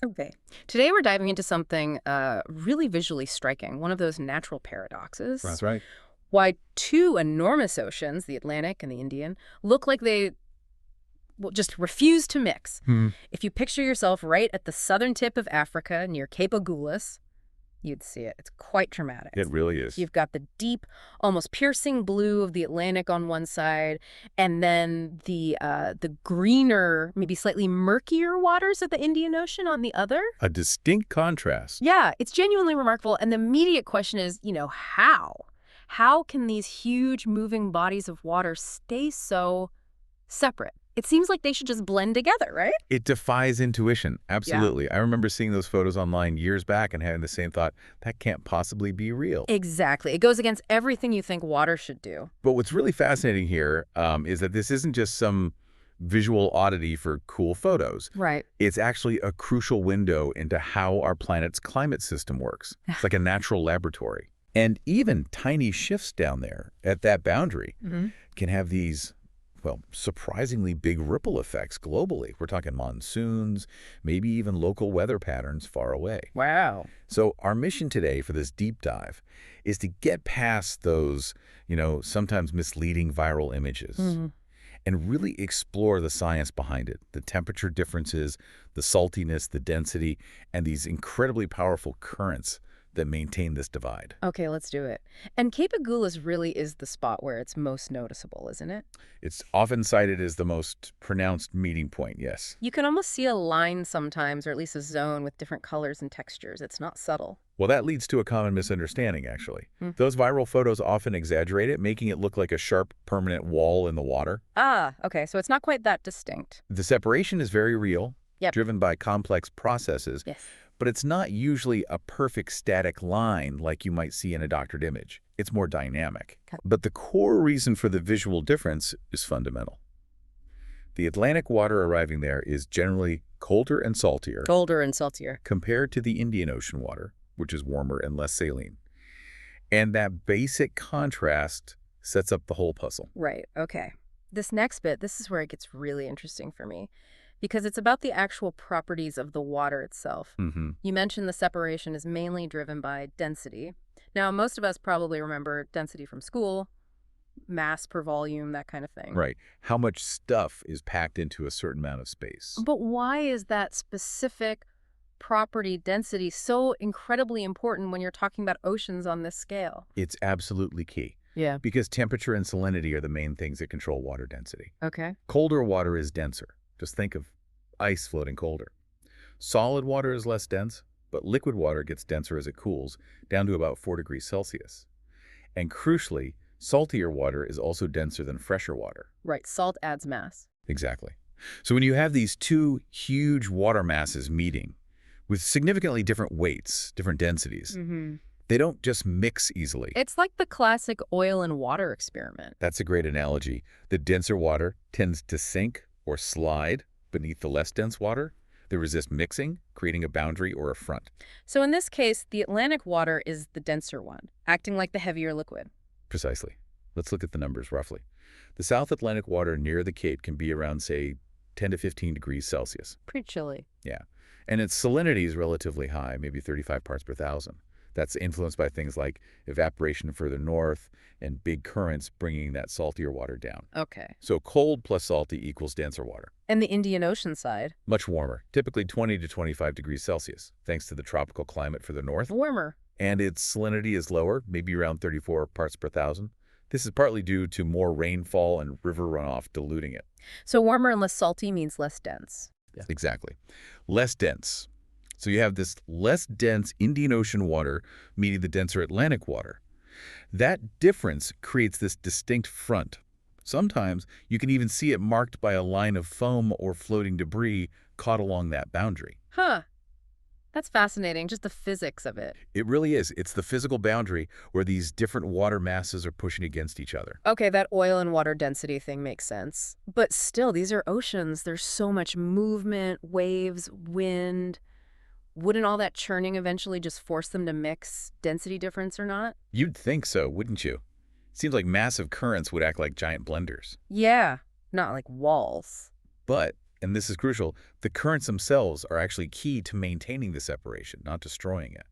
Okay. Today we're diving into something really visually striking, one of those natural paradoxes. That's right. Why two enormous oceans, the Atlantic and the Indian, look like they just refuse to mix. Hmm. If you picture yourself right at the southern tip of Africa near Cape Agulhas, you'd see it. It's quite dramatic. It really is. You've got the deep, almost piercing blue of the Atlantic on one side, and then the greener, maybe slightly murkier waters of the Indian Ocean on the other. A distinct contrast. Yeah, it's genuinely remarkable. And the immediate question is, how? How can these huge moving bodies of water stay so separate? It seems like they should just blend together, right? It defies intuition. Absolutely. I remember seeing those photos online years back and having the same thought, that can't possibly be real. Exactly. It goes against everything you think water should do. But what's really fascinating here is that this isn't just some visual oddity for cool photos. Right. It's actually a crucial window into how our planet's climate system works. It's like a natural laboratory. And even tiny shifts down there at that boundary can have these, well, surprisingly big ripple effects globally. We're talking monsoons, maybe even local weather patterns far away. Wow. So our mission today for this deep dive is to get past those, sometimes misleading viral images and really explore the science behind it, the temperature differences, the saltiness, the density, and these incredibly powerful currents that maintain this divide. Okay, let's do it. And Cape Agulhas really is the spot where it's most noticeable, isn't it? It's often cited as the most pronounced meeting point, yes. You can almost see a line sometimes, or at least a zone with different colors and textures. It's not subtle. Well, that leads to a common misunderstanding, actually. Hmm. Those viral photos often exaggerate it, making it look like a sharp, permanent wall in the water. Ah, okay, so it's not quite that distinct. The separation is very real, Yep. driven by complex processes, Yes. but it's not usually a perfect static line like you might see in a doctored image. It's more dynamic. Okay. But the core reason for the visual difference is fundamental. The Atlantic water arriving there is generally colder and saltier Colder and saltier. compared to the Indian Ocean water, which is warmer and less saline. And that basic contrast sets up the whole puzzle. Right, okay. This next bit, this is where it gets really interesting for me, because it's about the actual properties of the water itself. You mentioned the separation is mainly driven by density. Now, most of us probably remember density from school, mass per volume, that kind of thing. Right. How much stuff is packed into a certain amount of space. But why is that specific property density so incredibly important when you're talking about oceans on this scale? It's absolutely key. Yeah. Because temperature and salinity are the main things that control water density. Okay. Colder water is denser. Just think of ice floating colder. Solid water is less dense, but liquid water gets denser as it cools, down to about 4 degrees Celsius. And crucially, saltier water is also denser than fresher water. Right, salt adds mass. Exactly. So when you have these two huge water masses meeting with significantly different weights, different densities, they don't just mix easily. It's like the classic oil and water experiment. That's a great analogy. The denser water tends to sink or slide beneath the less dense water. They resist mixing, creating a boundary or a front. So in this case, the Atlantic water is the denser one, acting like the heavier liquid. Precisely. Let's look at the numbers roughly. The South Atlantic water near the Cape can be around, say, 10 to 15 degrees Celsius. Pretty chilly. Yeah. And its salinity is relatively high, maybe 35 parts per thousand. That's influenced by things like evaporation further north and big currents bringing that saltier water down. Okay. So cold plus salty equals denser water. And the Indian Ocean side? Much warmer, typically 20 to 25 degrees Celsius, thanks to the tropical climate for the north. Warmer. And its salinity is lower, maybe around 34 parts per thousand. This is partly due to more rainfall and river runoff diluting it. So warmer and less salty means less dense. Yeah. Exactly. Less dense. So you have this less dense Indian Ocean water meeting the denser Atlantic water. That difference creates this distinct front. Sometimes you can even see it marked by a line of foam or floating debris caught along that boundary. Huh. That's fascinating, just the physics of it. It really is. It's the physical boundary where these different water masses are pushing against each other. Okay, that oil and water density thing makes sense. But still, these are oceans. There's so much movement, waves, wind. Wouldn't all that churning eventually just force them to mix, density difference or not? You'd think so, wouldn't you? Seems like massive currents would act like giant blenders. Yeah, not like walls. But And this is crucial, the currents themselves are actually key to maintaining the separation, not destroying it,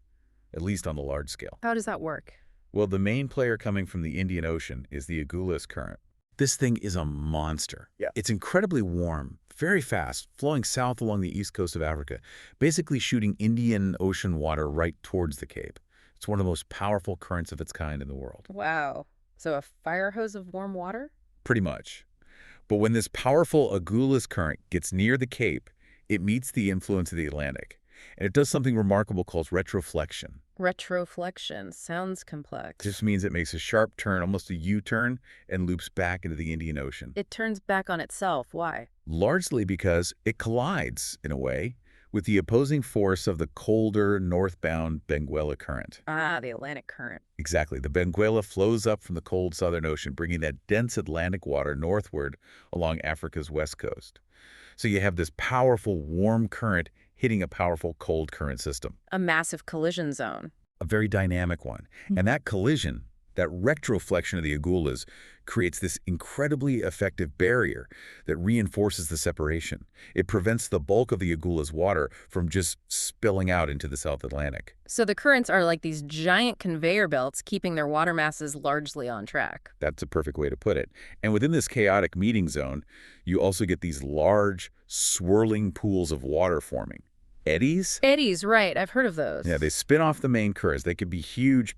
at least on the large scale. How does that work? Well, the main player coming from the Indian Ocean is the Agulhas Current. This thing is a monster. Yeah. It's incredibly warm, very fast, flowing south along the east coast of Africa, basically shooting Indian Ocean water right towards the Cape. It's one of the most powerful currents of its kind in the world. Wow. So a fire hose of warm water? Pretty much. But when this powerful Agulhas Current gets near the Cape, it meets the influence of the Atlantic. And it does something remarkable called retroflexion. Retroflexion. Sounds complex. This means it makes a sharp turn, almost a U-turn, and loops back into the Indian Ocean. It turns back on itself. Why? Largely because it collides, in a way, with the opposing force of the colder, northbound Benguela Current. Ah, the Atlantic Current. Exactly. The Benguela flows up from the cold Southern Ocean, bringing that dense Atlantic water northward along Africa's west coast. So you have this powerful, warm current hitting a powerful cold current system. A massive collision zone. A very dynamic one. And that collision, that retroflexion of the Agulhas, creates this incredibly effective barrier that reinforces the separation. It prevents the bulk of the Agulhas water from just spilling out into the South Atlantic. So the currents are like these giant conveyor belts keeping their water masses largely on track. That's a perfect way to put it. And within this chaotic meeting zone, you also get these large, swirling pools of water forming. Eddies? Eddies, right. I've heard of those. Yeah, they spin off the main currents. They could be huge,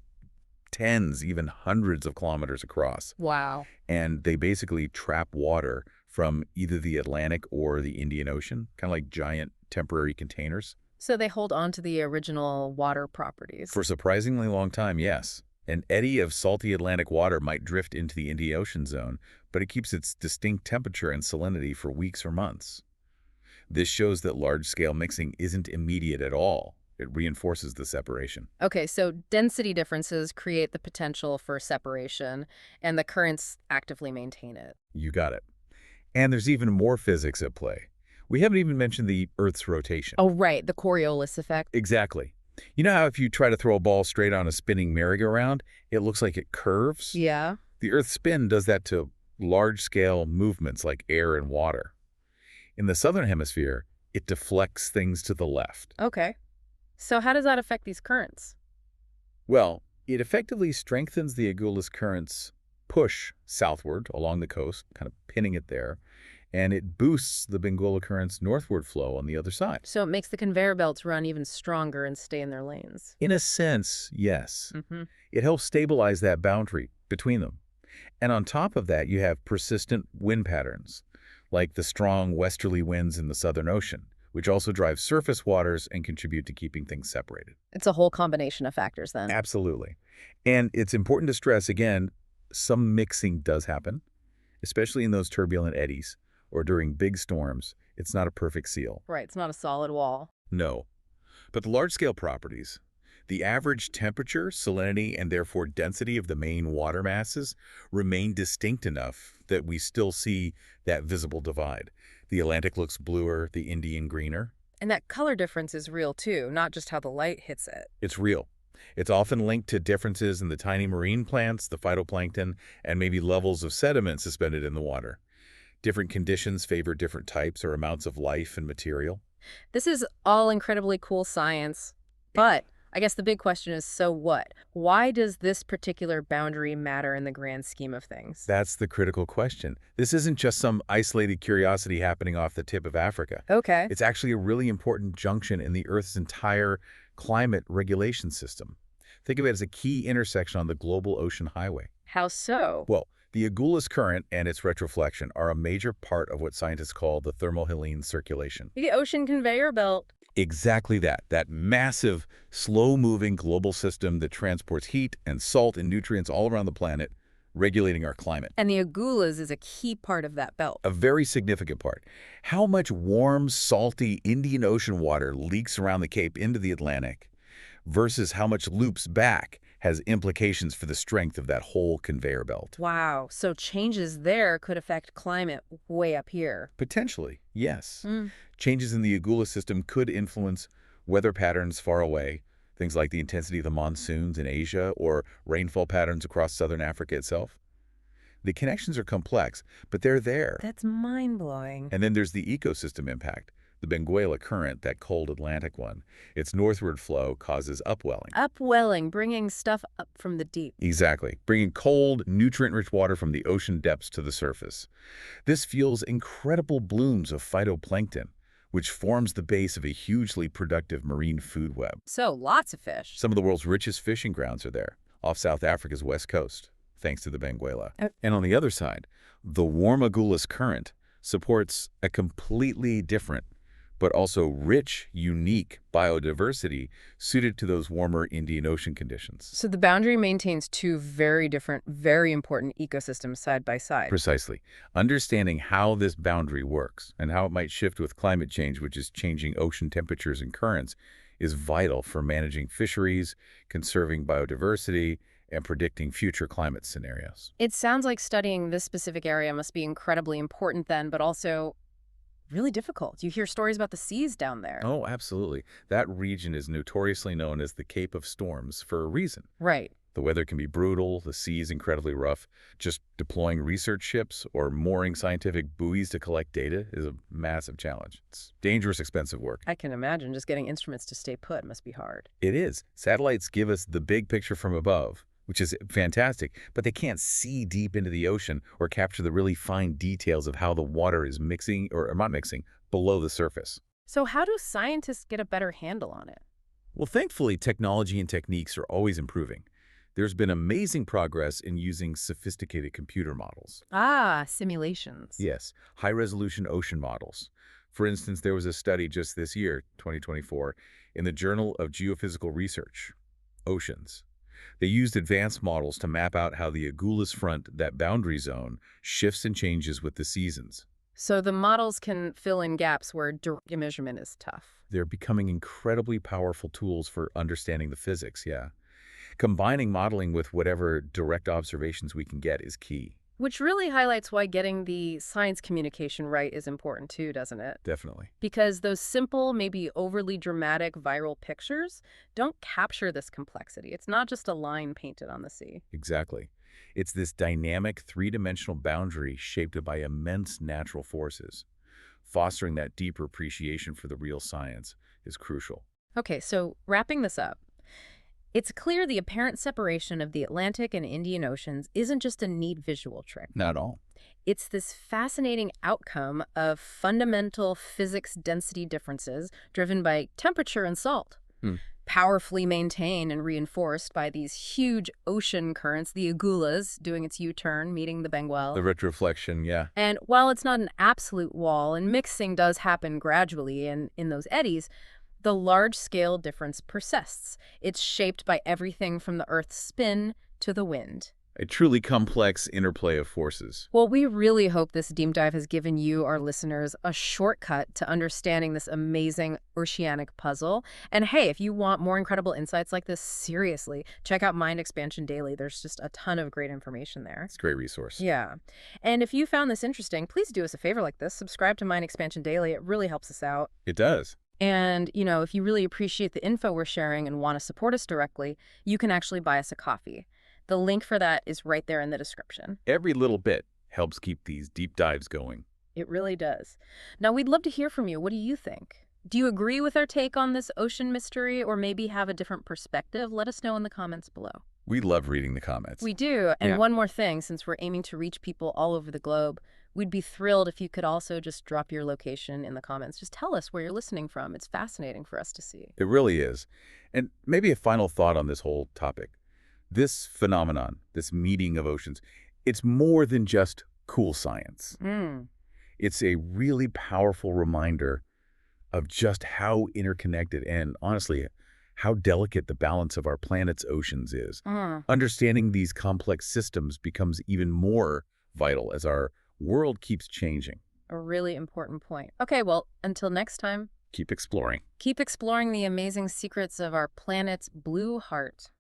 tens, even hundreds of kilometers across. Wow. And they basically trap water from either the Atlantic or the Indian Ocean, kind of like giant temporary containers. So they hold on to the original water properties. For a surprisingly long time, yes. An eddy of salty Atlantic water might drift into the Indian Ocean zone, but it keeps its distinct temperature and salinity for weeks or months. This shows that large-scale mixing isn't immediate at all. It reinforces the separation. Okay, so density differences create the potential for separation, and the currents actively maintain it. You got it. And there's even more physics at play. We haven't even mentioned the Earth's rotation. Oh, right, the Coriolis effect. Exactly. You know how if you try to throw a ball straight on a spinning merry-go-round, it looks like it curves? Yeah. The Earth's spin does that to large-scale movements like air and water. In the southern hemisphere, it deflects things to the left. Okay. So how does that affect these currents? Well, it effectively strengthens the Agulhas Current's push southward along the coast, kind of pinning it there, and it boosts the Benguela Current's northward flow on the other side. So it makes the conveyor belts run even stronger and stay in their lanes. In a sense, yes. It helps stabilize that boundary between them. And on top of that, you have persistent wind patterns, like the strong westerly winds in the Southern Ocean, which also drive surface waters and contribute to keeping things separated. It's a whole combination of factors then. Absolutely. And it's important to stress, again, some mixing does happen, especially in those turbulent eddies or during big storms. It's not a perfect seal. Right, it's not a solid wall. No. But the large-scale properties, the average temperature, salinity, and therefore density of the main water masses remain distinct enough that we still see that visible divide. The Atlantic looks bluer, the Indian greener. And that color difference is real too, not just how the light hits it. It's real. It's often linked to differences in the tiny marine plants, the phytoplankton, and maybe levels of sediment suspended in the water. Different conditions favor different types or amounts of life and material. This is all incredibly cool science, but I guess the big question is, so what? Why does this particular boundary matter in the grand scheme of things? That's the critical question. This isn't just some isolated curiosity happening off the tip of Africa. Okay. It's actually a really important junction in the Earth's entire climate regulation system. Think of it as a key intersection on the global ocean highway. How so? Well, the Agulhas Current and its retroflexion are a major part of what scientists call the thermohaline circulation. The ocean conveyor belt. Exactly that massive, slow-moving global system that transports heat and salt and nutrients all around the planet, regulating our climate. And the Agulhas is a key part of that belt. A very significant part. How much warm, salty Indian Ocean water leaks around the Cape into the Atlantic versus how much loops back has implications for the strength of that whole conveyor belt. Wow. So changes there could affect climate way up here. Potentially, yes. Changes in the Agulhas system could influence weather patterns far away, things like the intensity of the monsoons in Asia or rainfall patterns across southern Africa itself. The connections are complex, but they're there. That's mind-blowing. And then there's the ecosystem impact. The Benguela Current, that cold Atlantic one, its northward flow causes upwelling. Upwelling, bringing stuff up from the deep. Exactly, bringing cold, nutrient-rich water from the ocean depths to the surface. This fuels incredible blooms of phytoplankton, which forms the base of a hugely productive marine food web. So, lots of fish. Some of the world's richest fishing grounds are there, off South Africa's west coast, thanks to the Benguela. And on the other side, the warm Agulhas Current supports a completely different but also rich, unique biodiversity suited to those warmer Indian Ocean conditions. So the boundary maintains two very different, very important ecosystems side by side. Precisely. Understanding how this boundary works and how it might shift with climate change, which is changing ocean temperatures and currents, is vital for managing fisheries, conserving biodiversity, and predicting future climate scenarios. It sounds like studying this specific area must be incredibly important then, but also really difficult. You hear stories about the seas down there. Oh, absolutely. That region is notoriously known as the Cape of Storms for a reason. Right. The weather can be brutal, the seas incredibly rough. Just deploying research ships or mooring scientific buoys to collect data is a massive challenge. It's dangerous, expensive work. I can imagine just getting instruments to stay put must be hard. It is. Satellites give us the big picture from above, which is fantastic, but they can't see deep into the ocean or capture the really fine details of how the water is mixing or not mixing below the surface. So how do scientists get a better handle on it? Well, thankfully, technology and techniques are always improving. There's been amazing progress in using sophisticated computer models. Ah, simulations. Yes, high-resolution ocean models. For instance, there was a study just this year, 2024, in the Journal of Geophysical Research, Oceans. They used advanced models to map out how the Agulhas Front, that boundary zone, shifts and changes with the seasons. So the models can fill in gaps where direct measurement is tough. They're becoming incredibly powerful tools for understanding the physics, yeah. Combining modeling with whatever direct observations we can get is key. Which really highlights why getting the science communication right is important too, doesn't it? Definitely. Because those simple, maybe overly dramatic viral pictures don't capture this complexity. It's not just a line painted on the sea. Exactly. It's this dynamic, three-dimensional boundary shaped by immense natural forces. Fostering that deeper appreciation for the real science is crucial. Okay, so wrapping this up. It's clear the apparent separation of the Atlantic and Indian Oceans isn't just a neat visual trick. Not at all. It's this fascinating outcome of fundamental physics density differences driven by temperature and salt. Powerfully maintained and reinforced by these huge ocean currents, the Agulhas doing its U-turn, meeting the Benguela. The retroflexion, yeah. And while it's not an absolute wall, and mixing does happen gradually in those eddies, the large-scale difference persists. It's shaped by everything from the Earth's spin to the wind. A truly complex interplay of forces. Well, we really hope this deep dive has given you, our listeners, a shortcut to understanding this amazing oceanic puzzle. And hey, if you want more incredible insights like this, seriously, check out Mind Expansion Daily. There's just a ton of great information there. It's a great resource. Yeah. And if you found this interesting, please do us a favor like this. Subscribe to Mind Expansion Daily. It really helps us out. It does. And, you know, if you really appreciate the info we're sharing and want to support us directly, you can actually buy us a coffee. The link for that is right there in the description. Every little bit helps keep these deep dives going. It really does. Now, we'd love to hear from you. What do you think? Do you agree with our take on this ocean mystery or maybe have a different perspective? Let us know in the comments below. We love reading the comments. We do. And Yeah. one more thing, since we're aiming to reach people all over the globe, we'd be thrilled if you could also just drop your location in the comments. Just tell us where you're listening from. It's fascinating for us to see. It really is. And maybe a final thought on this whole topic. This phenomenon, this meeting of oceans, it's more than just cool science. It's a really powerful reminder of just how interconnected and, honestly, how delicate the balance of our planet's oceans is. Understanding these complex systems becomes even more vital as our world keeps changing. A really important point. Okay, well, until next time, Keep exploring. keep exploring the amazing secrets of our planet's blue heart.